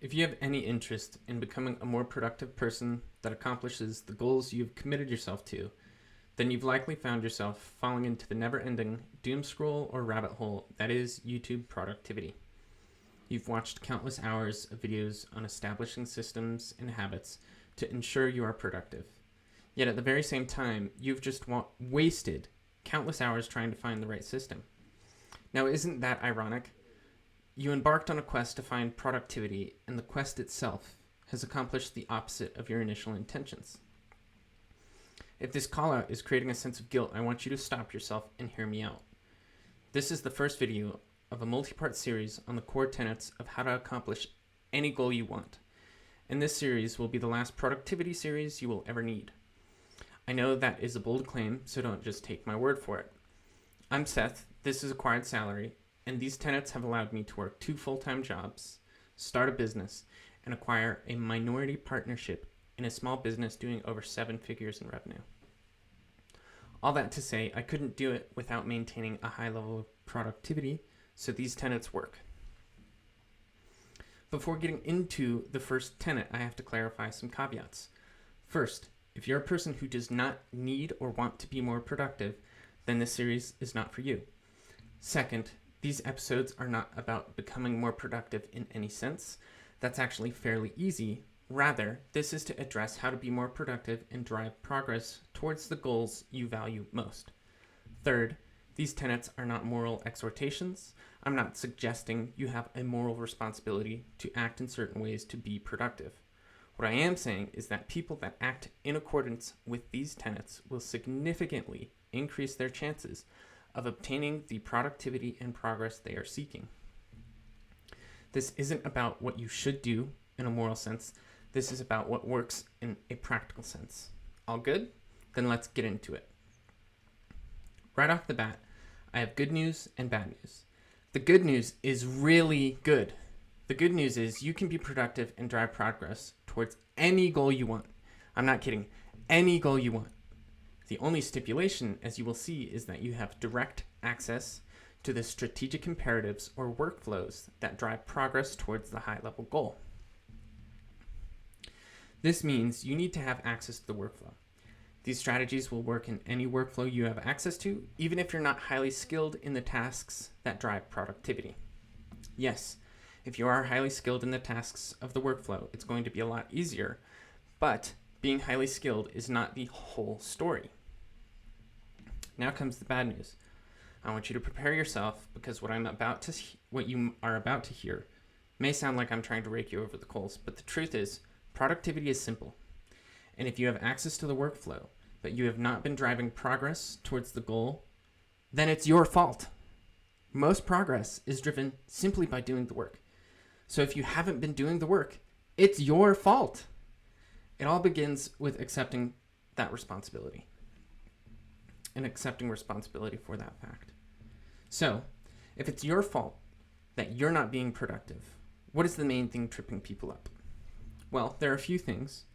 If you have any interest in becoming a more productive person that accomplishes the goals you've committed yourself to, then you've likely found yourself falling into the never-ending doom scroll or rabbit hole that is YouTube productivity. You've watched countless hours of videos on establishing systems and habits to ensure you are productive. Yet at the very same time, you've just wasted countless hours trying to find the right system. Now, isn't that ironic? You embarked on a quest to find productivity, and the quest itself has accomplished the opposite of your initial intentions. If this call out is creating a sense of guilt, I want you to stop yourself and hear me out. This is the first video of a multi-part series on the core tenets of how to accomplish any goal you want. And this series will be the last productivity series you will ever need. I know that is a bold claim, so don't just take my word for it. I'm Seth, this is Acquired Salary, and these tenets have allowed me to work 2 full-time jobs, start a business, and acquire a minority partnership in a small business doing over 7 figures in revenue. All that to say, I couldn't do it without maintaining a high level of productivity, so these tenets work. Before getting into the first tenet, I have to clarify some caveats. First, if you're a person who does not need or want to be more productive, then this series is not for you. Second, these episodes are not about becoming more productive in any sense. That's actually fairly easy. Rather, this is to address how to be more productive and drive progress towards the goals you value most. Third, these tenets are not moral exhortations. I'm not suggesting you have a moral responsibility to act in certain ways to be productive. What I am saying is that people that act in accordance with these tenets will significantly increase their chances of obtaining the productivity and progress they are seeking. This isn't about what you should do in a moral sense. This is about what works in a practical sense. All good? Then let's get into it. Right off the bat, I have good news and bad news. The good news is really good. The good news is you can be productive and drive progress towards any goal you want. I'm not kidding. Any goal you want. The only stipulation, as you will see, is that you have direct access to the strategic imperatives or workflows that drive progress towards the high-level goal. This means you need to have access to the workflow. These strategies will work in any workflow you have access to, even if you're not highly skilled in the tasks that drive productivity. Yes, if you are highly skilled in the tasks of the workflow, it's going to be a lot easier, but being highly skilled is not the whole story. Now comes the bad news. I want you to prepare yourself because what you are about to hear may sound like I'm trying to rake you over the coals, but the truth is, productivity is simple. And if you have access to the workflow, but you have not been driving progress towards the goal, then it's your fault. Most progress is driven simply by doing the work. So if you haven't been doing the work, it's your fault. It all begins with accepting that responsibility and accepting responsibility for that fact. So, if it's your fault that you're not being productive, what is the main thing tripping people up? Well, there are a few things.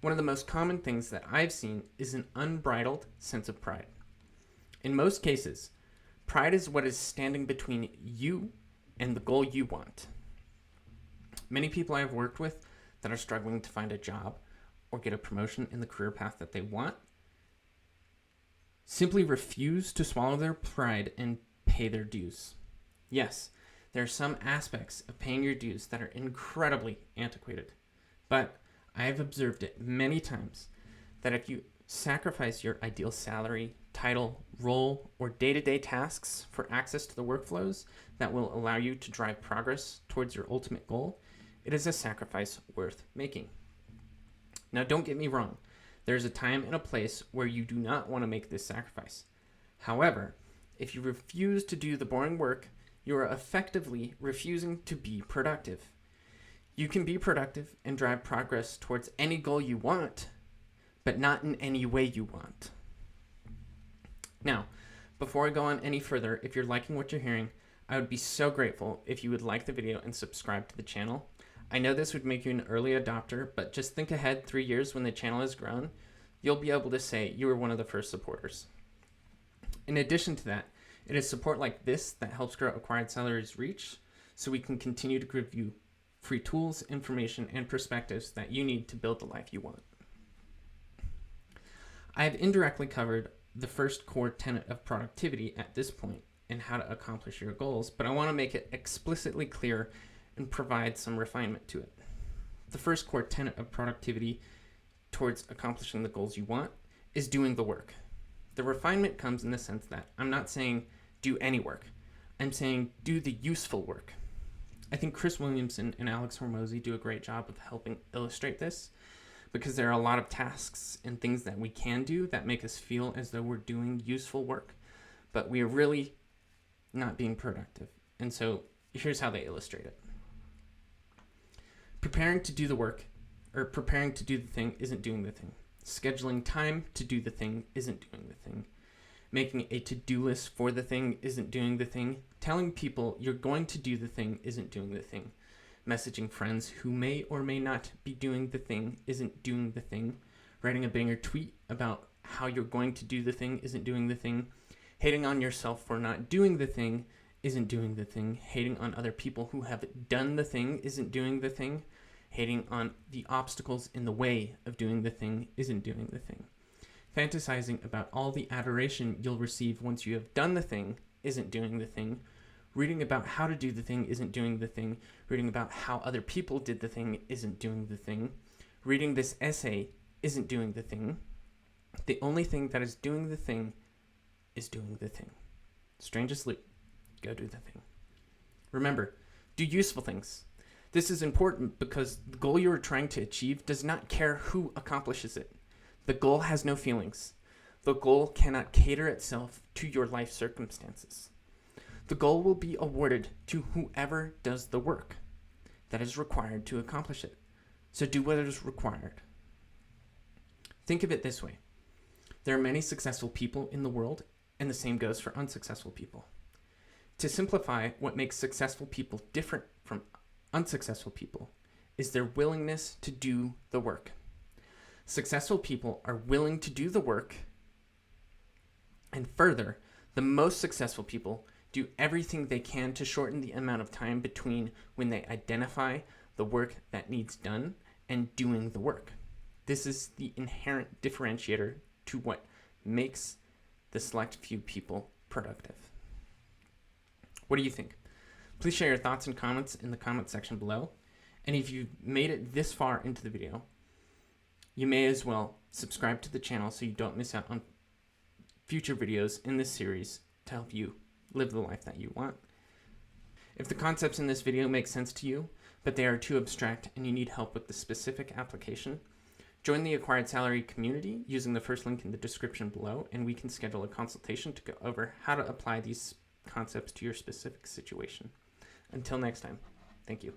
One of the most common things that I've seen is an unbridled sense of pride. In most cases, pride is what is standing between you and the goal you want. Many people I have worked with that are struggling to find a job or get a promotion in the career path that they want simply refuse to swallow their pride and pay their dues. Yes, there are some aspects of paying your dues that are incredibly antiquated, but I have observed it many times that if you sacrifice your ideal salary, title, role, or day-to-day tasks for access to the workflows that will allow you to drive progress towards your ultimate goal, it is a sacrifice worth making. Now, don't get me wrong. There's a time and a place where you do not want to make this sacrifice. However, if you refuse to do the boring work, you are effectively refusing to be productive. You can be productive and drive progress towards any goal you want, but not in any way you want. Now, before I go on any further, if you're liking what you're hearing, I would be so grateful if you would like the video and subscribe to the channel. I know this would make you an early adopter, but just think ahead 3 years when the channel has grown. You'll be able to say you were one of the first supporters. In addition to that, it is support like this that helps grow Acquired Salary's reach so we can continue to give you free tools, information, and perspectives that you need to build the life you want. I have indirectly covered the first core tenet of productivity at this point and how to accomplish your goals, but I want to make it explicitly clear and provide some refinement to it. The first core tenet of productivity towards accomplishing the goals you want is doing the work. The refinement comes in the sense that I'm not saying do any work. I'm saying do the useful work. I think Chris Williamson and Alex Hormozy do a great job of helping illustrate this, because there are a lot of tasks and things that we can do that make us feel as though we're doing useful work, but we are really not being productive. And so here's how they illustrate it. Preparing to do the work, or preparing to do the thing, isn't doing the thing. Scheduling time to do the thing isn't doing the thing. Making a to-do list for the thing isn't doing the thing. Telling people you're going to do the thing isn't doing the thing. Messaging friends who may or may not be doing the thing isn't doing the thing. Writing a banger tweet about how you're going to do the thing isn't doing the thing. Hating on yourself for not doing the thing isn't doing the thing. Hating on other people who have done the thing isn't doing the thing. Hating on the obstacles in the way of doing the thing isn't doing the thing. Fantasizing about all the adoration you'll receive once you have done the thing isn't doing the thing. Reading about how to do the thing isn't doing the thing. Reading about how other people did the thing isn't doing the thing. Reading this essay isn't doing the thing. The only thing that is doing the thing is doing the thing. Strangest loop. Go do the thing. Remember, do useful things. This is important because the goal you are trying to achieve does not care who accomplishes it. The goal has no feelings. The goal cannot cater itself to your life circumstances. The goal will be awarded to whoever does the work that is required to accomplish it. So do what is required. Think of it this way. There are many successful people in the world, and the same goes for unsuccessful people. To simplify, what makes successful people different from unsuccessful people is their willingness to do the work. Successful people are willing to do the work, and further, the most successful people do everything they can to shorten the amount of time between when they identify the work that needs done and doing the work. This is the inherent differentiator to what makes the select few people productive. What do you think? Please share your thoughts and comments in the comment section below. And if you've made it this far into the video, you may as well subscribe to the channel so you don't miss out on future videos in this series to help you live the life that you want. If the concepts in this video make sense to you, but they are too abstract and you need help with the specific application, join the Acquired Salary community using the first link in the description below, and we can schedule a consultation to go over how to apply these concepts to your specific situation. Until next time, thank you.